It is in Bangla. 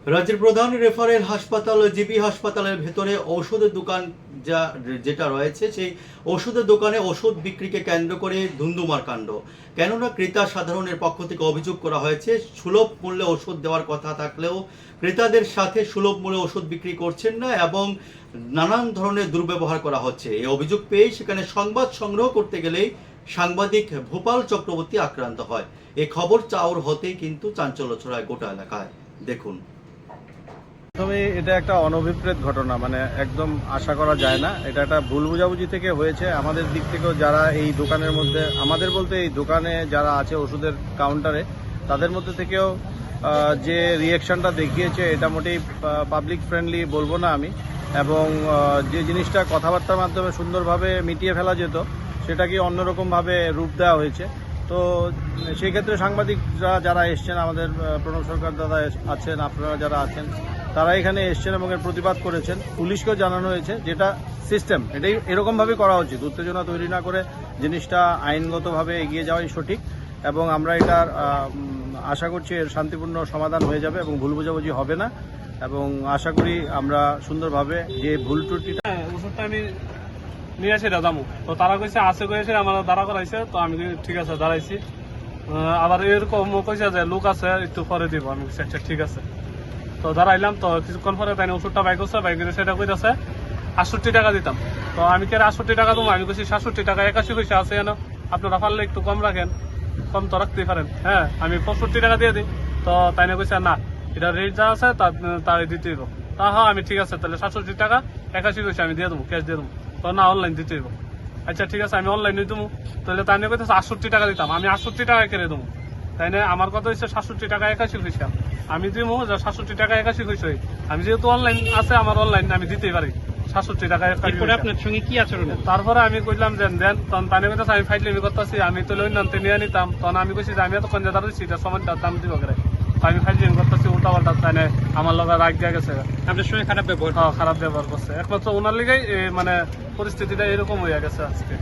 রাজ্যের প্রধান রেফারেল হাসপাতাল ও জিবি হাসপাতালের ভেতরে ওষুধের দোকান যেটা রয়েছে সেই ওষুধের দোকানে ওষুধ বিক্রিকে কেন্দ্র করে ধুন্ধুমার কাণ্ড। কেননা ক্রেতা সাধারণের পক্ষ থেকে অভিযোগ করা হয়েছে সুলভ মূল্যে ওষুধ দেওয়ার কথা থাকলেও ক্রেতাদের সাথে সুলভ মূল্যে ওষুধ বিক্রি করছেন না এবং নানান ধরনের দুর্ব্যবহার করা হচ্ছে। এই অভিযোগ পেয়ে সেখানে সংবাদ সংগ্রহ করতে গেলেই সাংবাদিক ভূপাল চক্রবর্তী আক্রান্ত হয়। এই খবর চাউর হতেই কিন্তু চাঞ্চল্য ছড়ায় গোটা এলাকায়। দেখুন। প্রথমে এটা একটা অনভিপ্রেত ঘটনা, মানে একদম আশা করা যায় না। এটা একটা ভুল বুঝাবুঝি থেকে হয়েছে। আমাদের দিক থেকেও যারা এই দোকানের মধ্যে, আমাদের বলতে এই দোকানে যারা আছে ওষুধের কাউন্টারে, তাদের মধ্যে থেকেও যে রিয়াকশনটা দেখিয়েছে এটা মোটেই পাবলিক ফ্রেন্ডলি বলবো না আমি। এবং যে জিনিসটা কথাবার্তার মাধ্যমে সুন্দরভাবে মিটিয়ে ফেলা যেত সেটাকে অন্যরকমভাবে রূপ দেওয়া হয়েছে। তো সেই ক্ষেত্রে সাংবাদিকরা যারা এসছেন, আমাদের প্রণব সরকার দাদা আছেন, আপনারা যারা আছেন, তারা এখানে এসছেন এবং এর প্রতিবাদ করেছেন। পুলিশকেও জানানো হয়েছে, যেটা সিস্টেম এটাই এরকমভাবে করা উচিত। উত্তেজনা তৈরি না করে জিনিসটা আইনগতভাবে এগিয়ে যাওয়াই সঠিক। এবং আমরা এটার আশা করছি এর শান্তিপূর্ণ সমাধান হয়ে যাবে এবং ভুল বোঝাবুঝি হবে না। এবং আশা করি আমরা সুন্দরভাবে যে ভুল ত্রুটিটা ওষুধটা আমি নিয়ে আসি দাদামু, তো তারা কইছে আছে কইছে আমার দাঁড়া করাইছে, তো আমি ঠিক আছে দাঁড়াইছি। আবার এরকম কইছে যে লোক আছে একটু পরে দিব, আমি আচ্ছা ঠিক আছে। তো দাঁড়াইলাম, তো কিছুক্ষণ পরে তাই ওষুধটা বাইক করছে, বাইক করে সেটা কইতেছে 68 টাকা দিতাম। তো আমি কে 68 টাকা দেবো, আমি কইছি 67 টাকা 81 পয়সা আছে কেন, আপনারা পারলে একটু কম রাখেন, কম তো রাখতেই পারেন। হ্যাঁ, আমি 65 টাকা দিয়ে দিই। তো তাই না কইছে না, এটা রেট যা আছে তাই দিতে দিব। তা হ্যাঁ, আমি ঠিক আছে তাহলে 67 টাকা 81 পয়সা আমি দিয়ে দেবো, ক্যাশ দিয়ে দেবো। তো না, অনলাইন দিতে দিব। আচ্ছা ঠিক আছে, আমি অনলাইনে দেবো। তাহলে তাই না কইতেছে 68 টাকা দিতাম, আমি 68 টাকা কেড়ে দেবো। তাই না, আমার কথা হচ্ছে 67 টাকা 81 পয়সা আমি দিব। 67 টাকা 81 পয়সা আমি যেহেতু অনলাইন আছে, আমার অনলাইন আমি দিতেই পারি 67 টাকা 81 পয়সা। আপনার সঙ্গে কি আচরণ? তারপরে আমি কইলাম দেন দেন, তখন তাই কইতেছে আমি ফাইটলেমি করতেছি, আমি তো লই নামতে নিয়ে নিতাম। তখন আমি কইছি যে আমি এত কোন দাঁড়া দিচ্ছি, এটা সমানটা দাম দিব করে। আমি ফাইটলেমি করতেছি, উল্টা পাল্টা তাই না আমার লগে রাগ দিয়ে গেছে। আপনার সঙ্গে খারাপ ব্যবহার? খারাপ ব্যবহার করছে, একমাত্র ওনার লিগেই মানে পরিস্থিতিটা এরকম হয়ে গেছে আজকে।